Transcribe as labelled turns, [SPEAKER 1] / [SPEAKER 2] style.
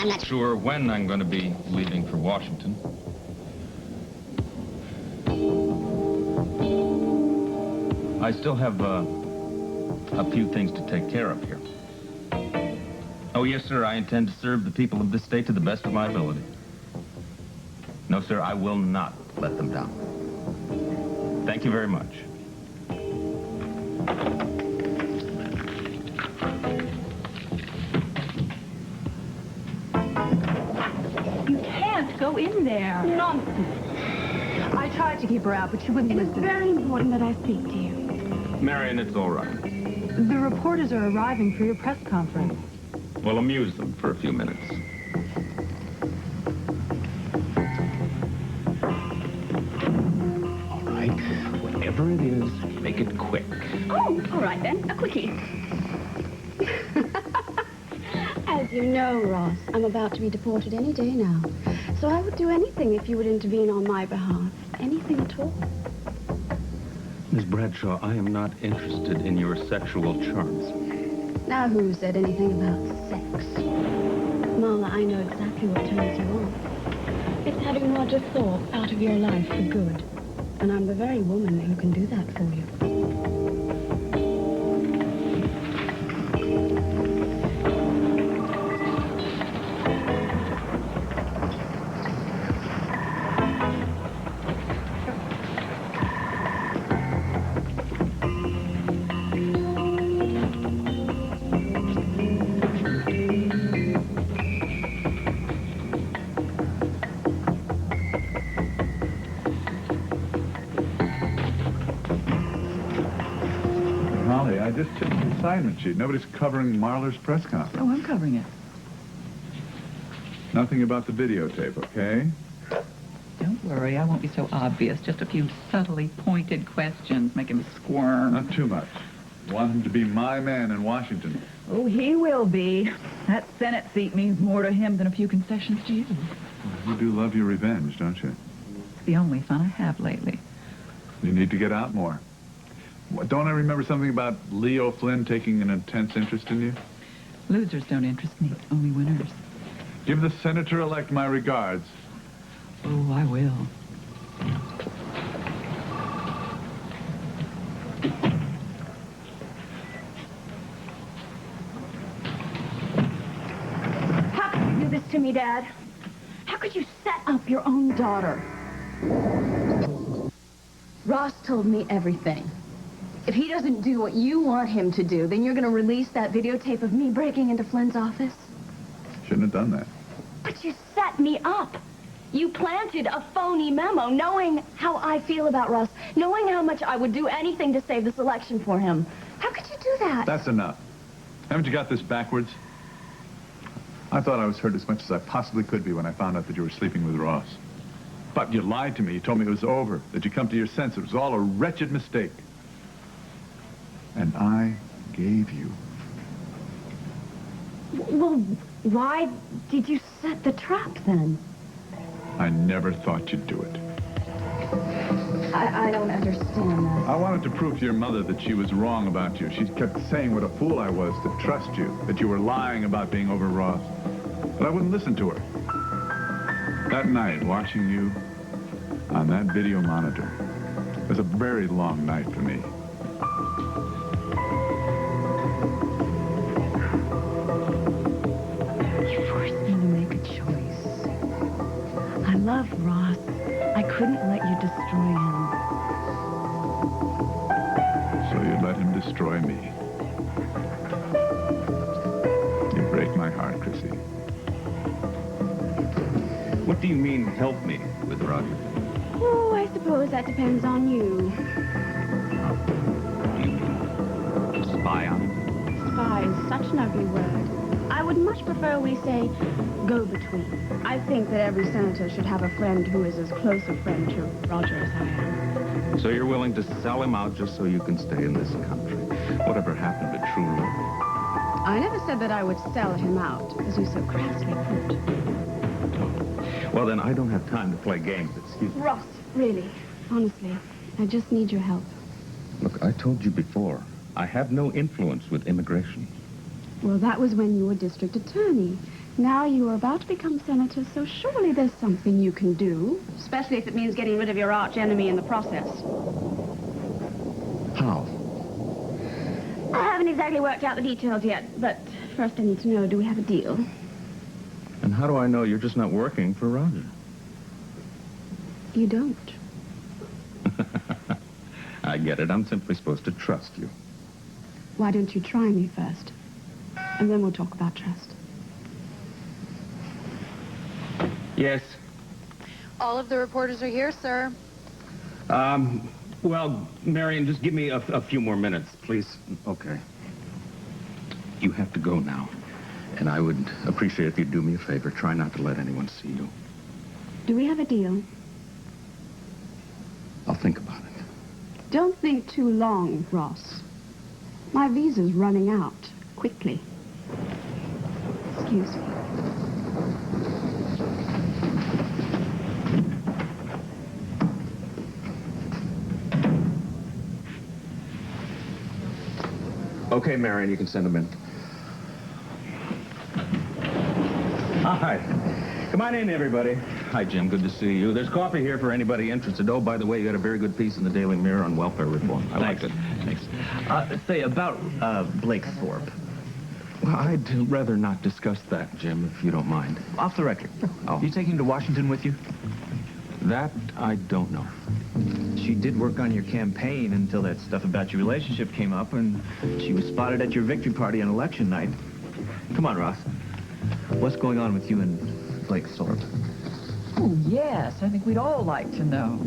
[SPEAKER 1] I'm not
[SPEAKER 2] sure when I'm going to be leaving for Washington. I still have a few things to take care of here. Oh, yes, sir, I intend to serve the people of this state to the best of my ability. No, sir, I will not let them down. Thank you very much.
[SPEAKER 3] You can't go in there.
[SPEAKER 4] Nonsense.
[SPEAKER 3] I tried to keep her out, but she wouldn't listen.
[SPEAKER 4] It's very important that I speak to you.
[SPEAKER 2] Marion, it's all right.
[SPEAKER 3] The reporters are arriving for your press conference.
[SPEAKER 2] We'll amuse them for a few minutes.
[SPEAKER 5] All right, whatever it is, make it quick.
[SPEAKER 4] Oh, all right then, a quickie. As you know, Ross, I'm about to be deported any day now. So I would do anything if you would intervene on my behalf. Anything at all.
[SPEAKER 2] Miss Bradshaw, I am not interested in your sexual charms.
[SPEAKER 4] Now who said anything about sex? Marla, I know exactly what turns you on. It's having Roger Thorpe out of your life for good. And I'm the very woman who can do that for you.
[SPEAKER 6] I just checked the assignment sheet. Nobody's covering Marlar's press conference.
[SPEAKER 3] Oh, I'm covering it.
[SPEAKER 6] Nothing about the videotape, okay?
[SPEAKER 3] Don't worry, I won't be so obvious. Just a few subtly pointed questions make him squirm.
[SPEAKER 6] Not too much. Want him to be my man in Washington.
[SPEAKER 3] Oh, he will be. That Senate seat means more to him than a few concessions to you.
[SPEAKER 6] You do love your revenge, don't you?
[SPEAKER 3] It's the only fun I have lately.
[SPEAKER 6] You need to get out more. Don't I remember something about Leo Flynn taking an intense interest in you?
[SPEAKER 3] Losers don't interest me, only winners.
[SPEAKER 6] Give the senator-elect my regards.
[SPEAKER 3] Oh, I will.
[SPEAKER 4] How could you do this to me, Dad? How could you set up your own daughter? Ross told me everything. If he doesn't do what you want him to do, then you're going to release that videotape of me breaking into Flynn's office?
[SPEAKER 6] Shouldn't have done that.
[SPEAKER 4] But you set me up. You planted a phony memo, knowing how I feel about Ross, knowing how much I would do anything to save this election for him. How could you do that?
[SPEAKER 6] That's enough. Haven't you got this backwards? I thought I was hurt as much as I possibly could be when I found out that you were sleeping with Ross. But you lied to me. You told me it was over, that you come to your senses. It was all a wretched mistake. And I gave you.
[SPEAKER 4] Well, why did you set the trap then?
[SPEAKER 6] I never thought you'd do it.
[SPEAKER 4] I don't understand that.
[SPEAKER 6] I wanted to prove to your mother that she was wrong about you. She kept saying what a fool I was to trust you, that you were lying about being over Ross. But I wouldn't listen to her. That night, watching you on that video monitor was a very long night for me.
[SPEAKER 4] You forced me to make a choice. I love Ross. I couldn't let you destroy him.
[SPEAKER 6] So you let him destroy me. You break my heart, Chrissy.
[SPEAKER 2] What do you mean, help me with Roger?
[SPEAKER 4] Oh, I suppose that depends on you.
[SPEAKER 2] Do you mean spy on him?
[SPEAKER 4] Spy is such an ugly word. I would much prefer we say go-between. I think that every senator should have a friend who is as close a friend to Roger as I am.
[SPEAKER 2] So you're willing to sell him out just so you can stay in this country? Whatever happened to true love?
[SPEAKER 4] I never said that I would sell him out, as you so crassly put.
[SPEAKER 2] Well, then I don't have time to play games. Excuse me.
[SPEAKER 4] Ross, really, honestly, I just need your help.
[SPEAKER 2] Look, I told you before, I have no influence with immigration.
[SPEAKER 4] Well, that was when you were district attorney. Now you are about to become senator, so surely there's something you can do, especially if it means getting rid of your arch enemy in the process.
[SPEAKER 2] How?
[SPEAKER 4] I haven't exactly worked out the details yet, but first I need to know, do we have a deal?
[SPEAKER 2] And how do I know you're just not working for Roger?
[SPEAKER 4] You don't.
[SPEAKER 2] I get it. I'm simply supposed to trust you.
[SPEAKER 4] Why don't you try me first? And then we'll talk about trust.
[SPEAKER 2] Yes.
[SPEAKER 1] All of the reporters are here, sir.
[SPEAKER 2] Well, Marion, just give me a few more minutes, please. Okay. You have to go now. And I would appreciate if you'd do me a favor. Try not to let anyone see you.
[SPEAKER 4] Do we have a deal?
[SPEAKER 2] I'll think about it.
[SPEAKER 4] Don't think too long, Ross. My visa's running out quickly. Excuse me.
[SPEAKER 2] Okay, Marion, you can send them in. Hi. Come on in, everybody. Hi, Jim. Good to see you. There's coffee here for anybody interested. Oh, by the way, you had a very good piece in the Daily Mirror on welfare reform. I liked it.
[SPEAKER 7] Thanks. Say, about Blake Thorpe.
[SPEAKER 2] Well, I'd rather not discuss that, Jim, if you don't mind.
[SPEAKER 7] Off the record.
[SPEAKER 2] Oh.
[SPEAKER 7] You taking him to Washington with you?
[SPEAKER 2] That I don't know.
[SPEAKER 7] She did work on your campaign until that stuff about your relationship came up, and she was spotted at your victory party on election night. Come on, Ross. What's going on with you and Blake Thorpe?
[SPEAKER 3] Oh, yes. I think we'd all like to know.